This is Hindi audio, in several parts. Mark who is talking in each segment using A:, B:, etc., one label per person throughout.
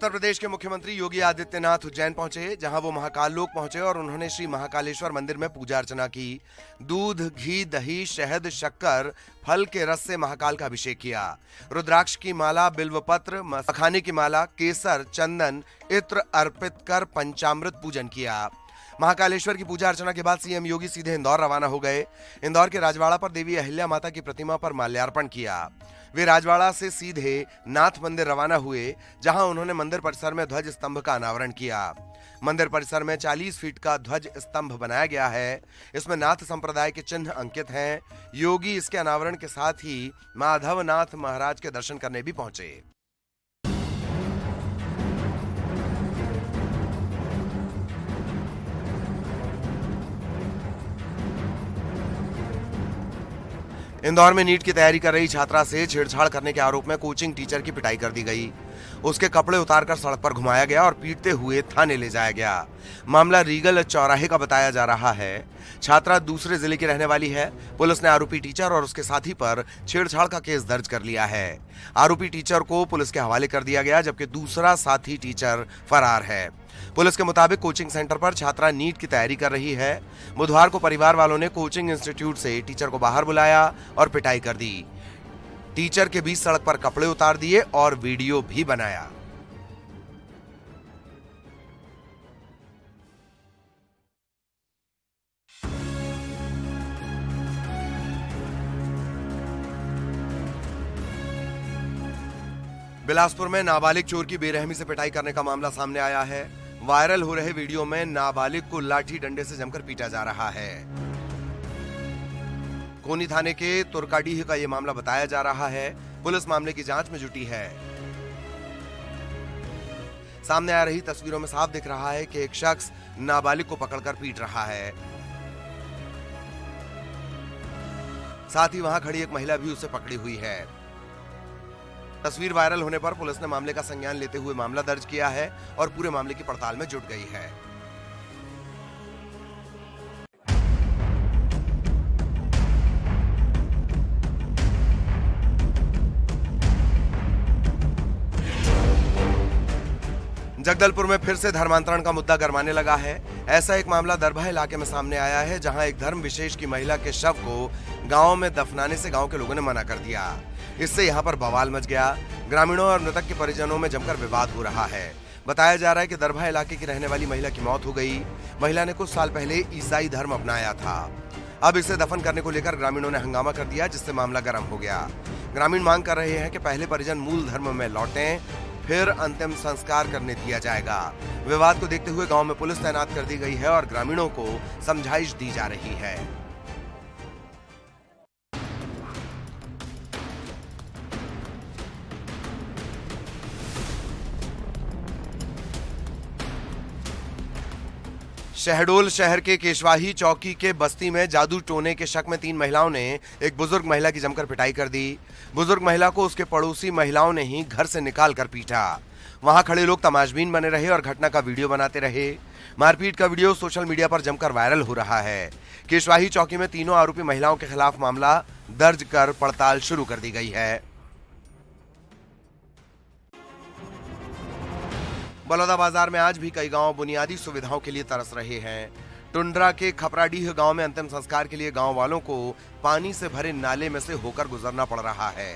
A: उत्तर प्रदेश के मुख्यमंत्री योगी आदित्यनाथ उज्जैन पहुंचे, जहां वो महाकाल लोक पहुंचे और उन्होंने श्री महाकालेश्वर मंदिर में पूजा अर्चना की। दूध, घी, दही, शहद, शक्कर, फल के रस से महाकाल का अभिषेक किया। रुद्राक्ष की माला, बिल्वपत्र, मखाने की माला, केसर, चंदन, इत्र अर्पित कर पंचामृत पूजन किया। महाकालेश्वर की पूजा अर्चना के बाद सीएम योगी सीधे इंदौर रवाना हो गए। इंदौर के राजवाड़ा पर देवी अहिल्या माता की प्रतिमा पर माल्यार्पण किया। वे राजवाड़ा से सीधे नाथ मंदिर रवाना हुए, जहां उन्होंने मंदिर परिसर में ध्वज स्तंभ का अनावरण किया। मंदिर परिसर में 40 फीट का ध्वज स्तंभ बनाया गया है। इसमें नाथ संप्रदाय के चिन्ह अंकित हैं। योगी इसके अनावरण के साथ ही माधवनाथ महाराज के दर्शन करने भी पहुंचे। इंदौर में नीट की तैयारी कर रही छात्रा से छेड़छाड़ करने के आरोप में कोचिंग टीचर की पिटाई कर दी गई। उसके कपड़े उतारकर सड़क पर घुमाया गया और पीटते हुए थाने ले जाया गया। मामला रीगल चौराहे का बताया जा रहा है। छात्रा दूसरे जिले की रहने वाली है। पुलिस ने आरोपी टीचर और उसके साथी पर छेड़छाड़ का केस दर्ज कर लिया है। आरोपी टीचर को पुलिस के हवाले कर दिया गया, जबकि दूसरा साथी टीचर फरार है। पुलिस के मुताबिक कोचिंग सेंटर पर छात्रा नीट की तैयारी कर रही है। बुधवार को परिवार वालों ने कोचिंग इंस्टीट्यूट से टीचर को बाहर बुलाया और पिटाई कर दी। टीचर के बीच सड़क पर कपड़े उतार दिए और वीडियो भी बनाया। बिलासपुर में नाबालिग चोर की बेरहमी से पिटाई करने का मामला सामने आया है। वायरल हो रहे वीडियो में नाबालिग को लाठी डंडे से जमकर पीटा जा रहा है। कोनी थाने के तुर्काडीह का यह मामला बताया जा रहा है। पुलिस मामले की जांच में जुटी है। सामने आ रही तस्वीरों में साफ दिख रहा है कि एक शख्स नाबालिग को पकड़कर पीट रहा है। साथ ही वहां खड़ी एक महिला भी उसे पकड़ी हुई है। तस्वीर वायरल होने पर पुलिस ने मामले का संज्ञान लेते हुए मामला दर्ज किया है और पूरे मामले की पड़ताल में जुट गई है। जगदलपुर में फिर से धर्मांतरण का मुद्दा गरमाने लगा है। ऐसा एक मामला दरभा इलाके में सामने आया है, जहां एक धर्म विशेष की महिला के शव को गांव में दफनाने से गांव के लोगों ने मना कर दिया। इससे यहां पर बवाल मच गया। ग्रामीणों और मृतक के परिजनों में जमकर विवाद हो रहा है। बताया जा रहा है कि दरभा इलाके की रहने वाली महिला की मौत हो गई। महिला ने कुछ साल पहले ईसाई धर्म अपनाया था। अब इसे दफन करने को लेकर ग्रामीणों ने हंगामा कर दिया, जिससे मामला गर्म हो गया। ग्रामीण मांग कर रहे हैं कि पहले परिजन मूल धर्म में लौटें, फिर अंतिम संस्कार करने दिया जाएगा। विवाद को देखते हुए गांव में पुलिस तैनात कर दी गई है और ग्रामीणों को समझाइश दी जा रही है। शहडोल शहर के केशवाही चौकी के बस्ती में जादू टोने के शक में 3 महिलाओं ने एक बुजुर्ग महिला की जमकर पिटाई कर दी। बुजुर्ग महिला को उसके पड़ोसी महिलाओं ने ही घर से निकाल कर पीटा। वहां खड़े लोग तमाशबीन बने रहे और घटना का वीडियो बनाते रहे। मारपीट का वीडियो सोशल मीडिया पर जमकर वायरल हो रहा है। केशवाही चौकी में तीनों आरोपी महिलाओं के खिलाफ मामला दर्ज कर पड़ताल शुरू कर दी गई है। बलौदा बाजार में आज भी कई गांव बुनियादी सुविधाओं के लिए तरस रहे हैं। टुंड्रा के खपराडीह गांव में अंतिम संस्कार के लिए गांव वालों को पानी से भरे नाले में से होकर गुजरना पड़ रहा है।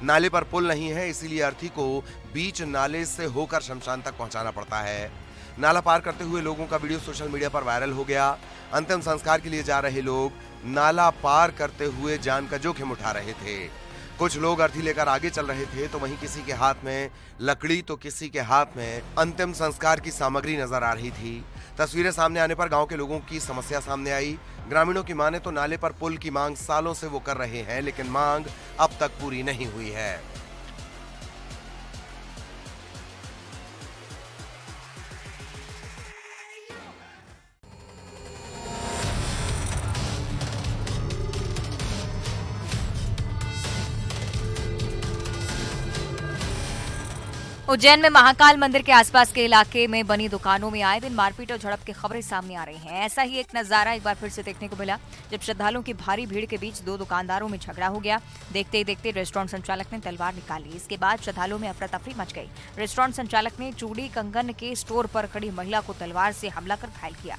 A: नाले पर पुल नहीं है, इसीलिए अर्थी को बीच नाले से होकर शमशान तक पहुंचाना पड़ता है। नाला पार करते हुए लोगों का वीडियो सोशल मीडिया पर वायरल हो गया। अंतिम संस्कार के लिए जा रहे लोग नाला पार करते हुए जान का जोखिम उठा रहे थे। कुछ लोग अर्थी लेकर आगे चल रहे थे, तो वहीं किसी के हाथ में लकड़ी तो किसी के हाथ में अंतिम संस्कार की सामग्री नजर आ रही थी। तस्वीरें सामने आने पर गांव के लोगों की समस्या सामने आई। ग्रामीणों की माने तो नाले पर पुल की मांग सालों से वो कर रहे हैं, लेकिन मांग अब तक पूरी नहीं हुई है।
B: उज्जैन में महाकाल मंदिर के आसपास के इलाके में बनी दुकानों में आए दिन मारपीट और झड़प की खबरें सामने आ रही हैं। ऐसा ही एक नजारा एक बार फिर से देखने को मिला जब श्रद्धालुओं की भारी भीड़ के बीच दो दुकानदारों में झगड़ा हो गया। देखते ही देखते रेस्टोरेंट संचालक ने तलवार निकाली। इसके बाद श्रद्धालुओं में अफरा तफरी मच गई। रेस्टोरेंट संचालक ने चूड़ी कंगन के स्टोर पर खड़ी महिला को तलवार से हमला कर घायल किया।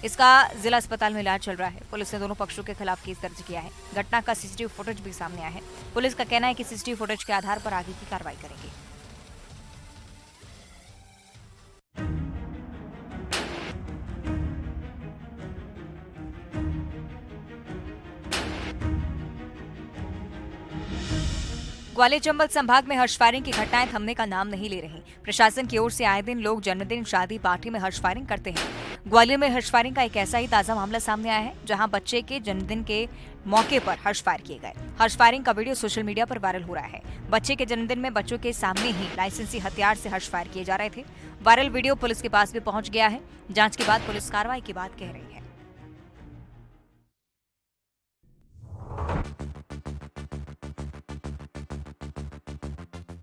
B: इसका जिला अस्पताल में इलाज चल रहा है। पुलिस ने दोनों पक्षों के खिलाफ केस दर्ज किया है। घटना का सीसीटीवी फुटेज भी सामने आया है। पुलिस का कहना है कि सीसीटीवी फुटेज के आधार पर आगे की कार्रवाई करेंगे। ग्वालियर चंबल संभाग में हर्ष फायरिंग की घटनाएं थमने का नाम नहीं ले रही। प्रशासन की ओर से आए दिन लोग जन्मदिन, शादी, पार्टी में हर्ष फायरिंग करते हैं। ग्वालियर में हर्ष फायरिंग का एक ऐसा ही ताजा मामला सामने आया है जहां बच्चे के जन्मदिन के मौके पर हर्ष फायर किए गए। हर्ष फायरिंग का वीडियो सोशल मीडिया पर वायरल हो रहा है। बच्चे के जन्मदिन में बच्चों के सामने ही लाइसेंसी हथियार से हर्ष फायर किए जा रहे थे। वायरल वीडियो पुलिस के पास भी पहुंच गया है। जांच के बाद पुलिस कार्रवाई की बात कह रही है।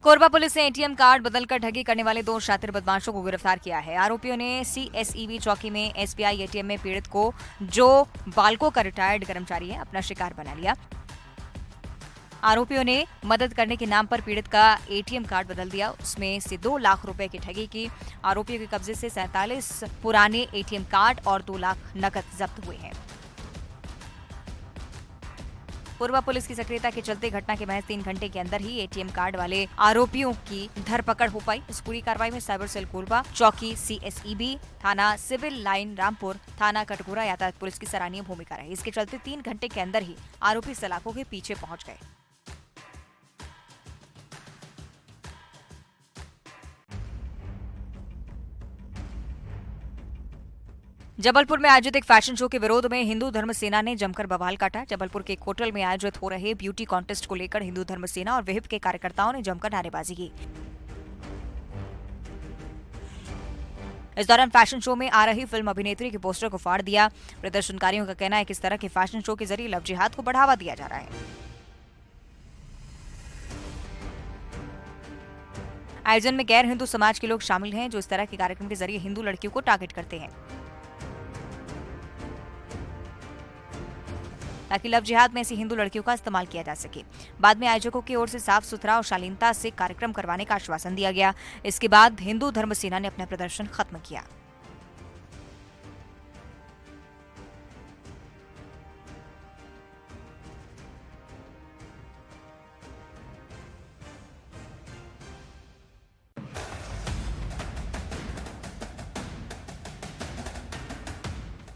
B: कोरबा पुलिस ने एटीएम कार्ड बदलकर ठगी करने वाले दो शातिर बदमाशों को गिरफ्तार किया है। आरोपियों ने सीएसईबी चौकी में एसबीआई एटीएम में पीड़ित को, जो बाल्को का रिटायर्ड कर्मचारी है, अपना शिकार बना लिया। आरोपियों ने मदद करने के नाम पर पीड़ित का एटीएम कार्ड बदल दिया। उसमें से 2 लाख रुपए की ठगी की। आरोपियों के कब्जे से 47 पुराने एटीएम कार्ड और 2 लाख नकद जब्त हुए हैं। कोरबा पुलिस की सक्रियता के चलते घटना के महज 3 घंटे के अंदर ही एटीएम कार्ड वाले आरोपियों की धरपकड़ हो पाई। इस पूरी कार्रवाई में साइबर सेल कोरबा, चौकी सीएसईबी, थाना सिविल लाइन रामपुर, थाना कटघोरा यातायात पुलिस की सराहनीय भूमिका रही। इसके चलते 3 घंटे के अंदर ही आरोपी सलाखों के पीछे पहुंच गए। जबलपुर में आयोजित एक फैशन शो के विरोध में हिंदू धर्म सेना ने जमकर बवाल काटा। जबलपुर के एक होटल में आयोजित हो रहे ब्यूटी कॉन्टेस्ट को लेकर हिंदू धर्म सेना और विहिप के कार्यकर्ताओं ने जमकर नारेबाजी की। इस दौरान फैशन शो में आ रही फिल्म अभिनेत्री के पोस्टर को फाड़ दिया। प्रदर्शनकारियों का कहना है कि इस तरह के फैशन शो के जरिए लव जिहाद को बढ़ावा दिया जा रहा है। आयोजन में गैर हिंदू समाज के लोग शामिल हैं, जो इस तरह के कार्यक्रम के जरिए हिंदू लड़कियों को टारगेट करते हैं ताकि लव जिहाद में ऐसी हिंदू लड़कियों का इस्तेमाल किया जा सके। बाद में आयोजकों की ओर से साफ सुथरा और शालीनता से कार्यक्रम करवाने का आश्वासन दिया गया। इसके बाद हिंदू धर्म सेना ने अपना प्रदर्शन खत्म किया।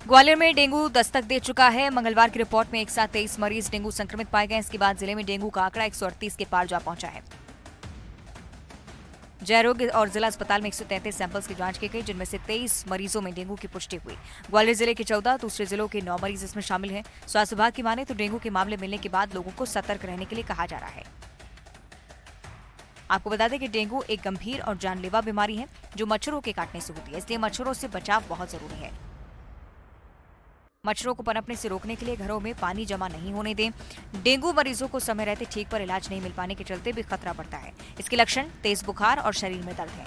B: ग्वालियर में डेंगू दस्तक दे चुका है। मंगलवार की रिपोर्ट में एक साथ 23 मरीज डेंगू संक्रमित पाए गए। इसके बाद जिले में डेंगू का आंकड़ा 138 के पार जा पहुंचा है। जयरोग और जिला अस्पताल में 133 सैंपल्स की जांच की गई, जिनमें से 23 मरीजों में डेंगू की पुष्टि हुई। ग्वालियर जिले के 14, दूसरे जिलों के 9 मरीज इसमें शामिल हैं। स्वास्थ्य विभाग की माने तो डेंगू के मामले मिलने के बाद लोगों को सतर्क रहने के लिए कहा जा रहा है। आपको बता दें कि डेंगू एक गंभीर और जानलेवा बीमारी है जो मच्छरों के काटने से होती है, इसलिए मच्छरों से बचाव बहुत जरूरी है। मच्छरों को पनपने से रोकने के लिए घरों में पानी जमा नहीं होने दें। डेंगू मरीजों को समय रहते ठीक पर इलाज नहीं मिल पाने के चलते भी खतरा बढ़ता है। इसके लक्षण तेज बुखार और शरीर में दर्द है।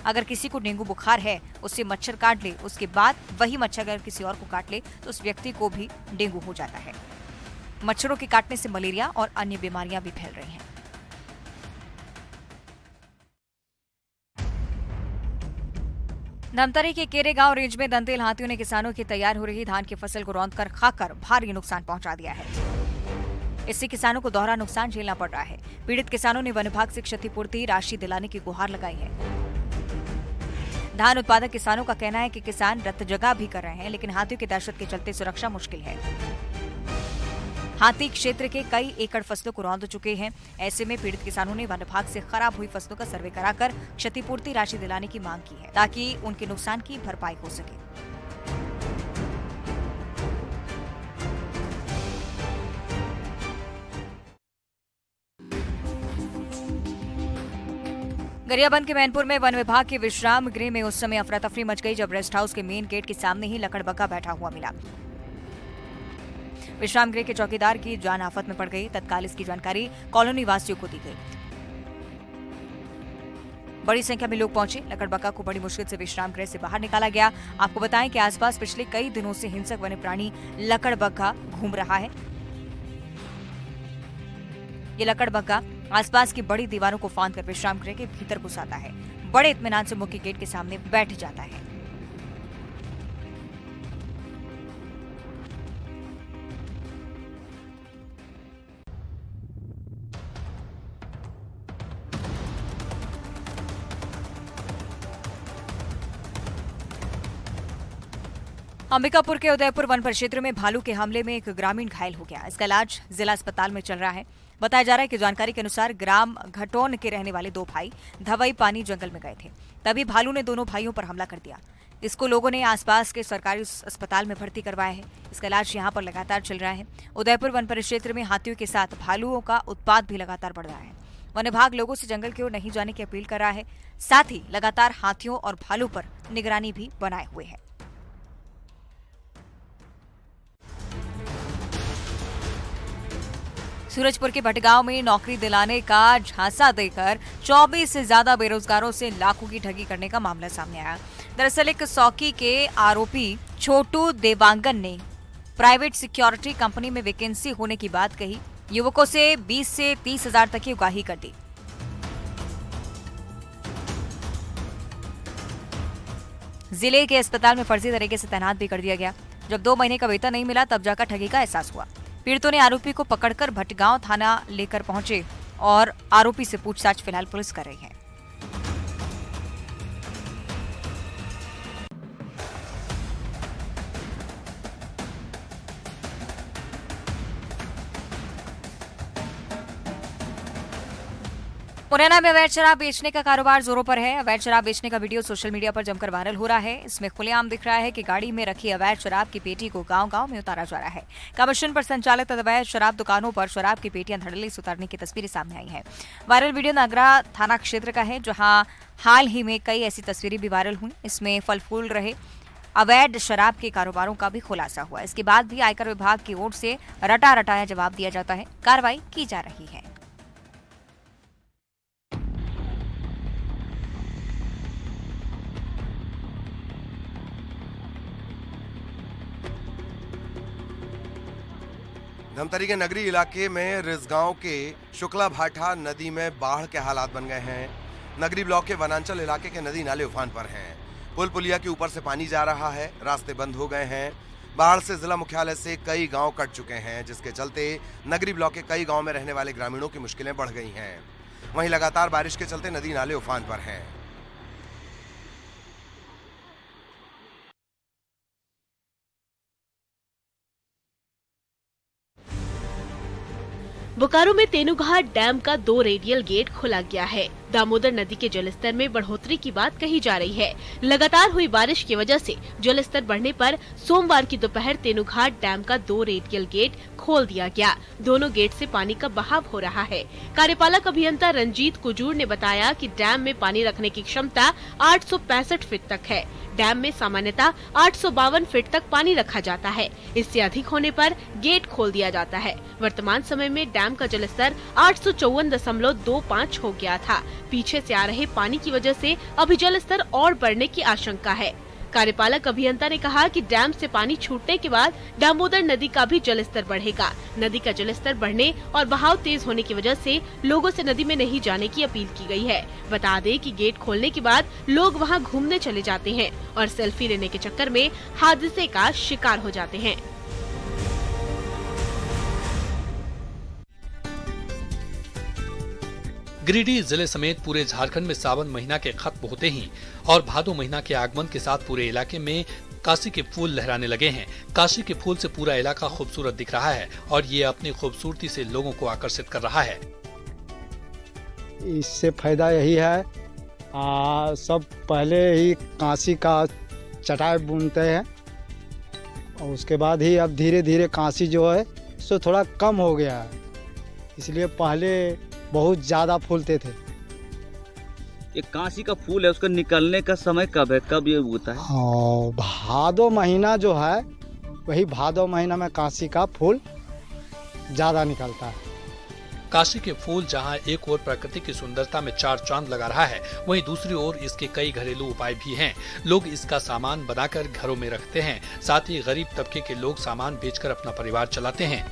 B: अगर किसी को डेंगू बुखार है, उससे मच्छर काट ले, उसके बाद वही मच्छर अगर किसी और को काट ले तो उस व्यक्ति को भी डेंगू हो जाता है। मच्छरों के काटने से मलेरिया और अन्य बीमारियां भी फैल रही हैं। धमतरी के केरे गांव रेंज में दंतेल हाथियों ने किसानों की तैयार हो रही धान की फसल को रौंद कर खाकर भारी नुकसान पहुंचा दिया है। इससे किसानों को दोहरा नुकसान झेलना पड़ रहा है। पीड़ित किसानों ने वन विभाग से क्षतिपूर्ति राशि दिलाने की गुहार लगाई है। धान उत्पादक किसानों का कहना है कि किसान रत जगह भी कर रहे हैं, लेकिन हाथियों की दहशत के चलते सुरक्षा मुश्किल है। हाथी क्षेत्र के कई एकड़ फसलों को रौंद चुके हैं। ऐसे में पीड़ित किसानों ने वन विभाग से खराब हुई फसलों का सर्वे कराकर क्षतिपूर्ति राशि दिलाने की मांग की है, ताकि उनके नुकसान की भरपाई हो सके। गरियाबंद के मैनपुर में वन विभाग के विश्राम गृह में उस समय अफरा तफरी मच गई जब रेस्ट हाउस के मेन गेट के सामने ही लकड़बग्गा बैठा हुआ मिला। विश्राम गृह के चौकीदार की जान आफत में पड़ गई। तत्काल इसकी जानकारी कॉलोनी वासियों को दी गई। बड़ी संख्या में लोग पहुंचे। लकड़बग्गा को बड़ी मुश्किल से विश्राम गृह से बाहर निकाला गया। आपको बताएं कि आसपास पिछले कई दिनों से हिंसक वन्य प्राणी लकड़बग्गा घूम रहा है। ये लकड़बग्गा आसपास की बड़ी दीवारों को फांदकर विश्राम गृह के भीतर घुस आता है। बड़े इत्मीनान से मुख्य गेट के सामने बैठ जाता है। अंबिकापुर के उदयपुर वन परिक्षेत्र में भालू के हमले में एक ग्रामीण घायल हो गया। इसका इलाज जिला अस्पताल में चल रहा है। बताया जा रहा है कि जानकारी के अनुसार ग्राम घटौन के रहने वाले दो भाई धवई पानी जंगल में गए थे। तभी भालू ने दोनों भाइयों पर हमला कर दिया। इसको लोगों ने आसपास के सरकारी अस्पताल में भर्ती करवाया है। इसका इलाज यहां पर लगातार चल रहा है। उदयपुर वन परिक्षेत्र में हाथियों के साथ भालुओं का उत्पात भी लगातार बढ़ रहा है। वन विभाग लोगों से जंगल की ओर नहीं जाने की अपील कर रहा है। साथ ही लगातार हाथियों और भालू पर निगरानी भी बनाए हुए है। सूरजपुर के भटगांव में नौकरी दिलाने का झांसा देकर 24 से ज्यादा बेरोजगारों से लाखों की ठगी करने का मामला सामने आया। दरअसल एक सौकी के आरोपी छोटू देवांगन ने प्राइवेट सिक्योरिटी कंपनी में वैकेंसी होने की बात कही। युवकों से 20 से 30 हजार तक की उगाही कर दी। जिले के अस्पताल में फर्जी तरीके से तैनात भी कर दिया गया। जब 2 महीने का वेतन नहीं मिला तब जाकर ठगी का एहसास हुआ। पीड़ितों ने आरोपी को पकड़कर भटगांव थाना लेकर पहुंचे और आरोपी से पूछताछ फिलहाल पुलिस कर रही है। मुरैना में अवैध शराब बेचने का कारोबार जोरों पर है। अवैध शराब बेचने का वीडियो सोशल मीडिया पर जमकर वायरल हो रहा है। इसमें खुलेआम दिख रहा है कि गाड़ी में रखी अवैध शराब की पेटी को गांव-गांव में उतारा जा रहा है। कमीशन पर संचालित अवैध शराब दुकानों पर शराब की पेटियां धड़ल्ले से उतारने की तस्वीरें सामने आई हैं। वायरल वीडियो नगरा थाना क्षेत्र का है, जहां हाल ही में कई ऐसी तस्वीरें भी वायरल हुई। इसमें फल फूल रहे अवैध शराब के कारोबारों का भी खुलासा हुआ। इसके बाद भी आयकर विभाग की ओर से रटा रटाया जवाब दिया जाता है। कार्रवाई की जा रही है।
A: धमतरी के नगरी इलाके में रिजगांव के शुक्ला भाठा नदी में बाढ़ के हालात बन गए हैं। नगरी ब्लॉक के वनांचल इलाके के नदी नाले उफान पर हैं। पुल पुलिया के ऊपर से पानी जा रहा है। रास्ते बंद हो गए हैं। बाढ़ से जिला मुख्यालय से कई गांव कट चुके हैं, जिसके चलते नगरी ब्लॉक के कई गांव में रहने वाले ग्रामीणों की मुश्किलें बढ़ गई हैं। वहीं लगातार बारिश के चलते नदी नाले उफान पर हैं।
C: बोकारो में तेनुघाट डैम का 2 रेडियल गेट खोला गया है। दामोदर नदी के जलस्तर में बढ़ोतरी की बात कही जा रही है। लगातार हुई बारिश की वजह से जलस्तर बढ़ने पर सोमवार की दोपहर तेनुघाट डैम का 2 रेडियल गेट खोल दिया गया। दोनों गेट से पानी का बहाव हो रहा है। कार्यपालक अभियंता रंजीत कुजूर ने बताया कि डैम में पानी रखने की क्षमता 865 फीट तक है। डैम में सामान्यतः 852 फीट तक पानी रखा जाता है। इससे अधिक होने पर गेट खोल दिया जाता है। वर्तमान समय में डैम का जलस्तर 854.25 हो गया था। पीछे से आ रहे पानी की वजह से अभी जलस्तर और बढ़ने की आशंका है। कार्यपालक अभियंता ने कहा कि डैम से पानी छूटने के बाद दामोदर नदी का भी जलस्तर बढ़ेगा। नदी का जलस्तर बढ़ने और बहाव तेज होने की वजह से लोगों से नदी में नहीं जाने की अपील की गई है। बता दें कि गेट खोलने के बाद लोग वहां घूमने चले जाते हैं और सेल्फी लेने के चक्कर में हादसे का शिकार हो जाते हैं।
D: गिरिडीह जिले समेत पूरे झारखंड में सावन महीना के खत्म होते ही और भादो महीना के आगमन के साथ पूरे इलाके में काशी के फूल लहराने लगे हैं। काशी के फूल से पूरा इलाका खूबसूरत दिख रहा है और ये अपनी खूबसूरती से लोगों को आकर्षित कर रहा है।
E: इससे फायदा यही है, सब पहले ही काशी का चटाई बुनते हैं और उसके बाद ही अब धीरे धीरे काशी जो है सो थोड़ा कम हो गया है। इसलिए पहले बहुत ज़्यादा फूलते थे।
F: ये काशी का फूल है, उसका निकलने का समय कब है, कब ये उगता है?
E: हाँ, भादो महीना जो है वही भादो महीना में काशी का फूल ज़्यादा निकलता है।
D: काशी के फूल जहां एक ओर प्रकृति की सुंदरता में चार चांद लगा रहा है, वहीं दूसरी ओर इसके कई घरेलू उपाय भी हैं। लोग इसका सामान बनाकर घरों में रखते हैं, साथ ही गरीब तबके के लोग सामान बेचकर अपना परिवार चलाते हैं।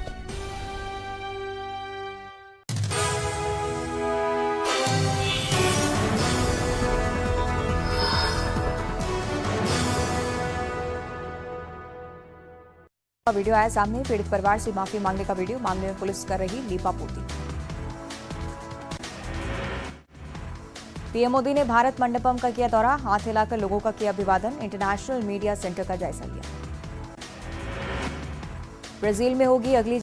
B: वीडियो आया सामने, पीड़ित परिवार से माफी मांगने का वीडियो, मामले में पुलिस कर रही लीपापोती। पीएम मोदी ने भारत मंडपम का किया दौरा, हाथ हिलाकर लोगों का किया अभिवादन, इंटरनेशनल मीडिया सेंटर का जायजा लिया। ब्राजील में होगी अगली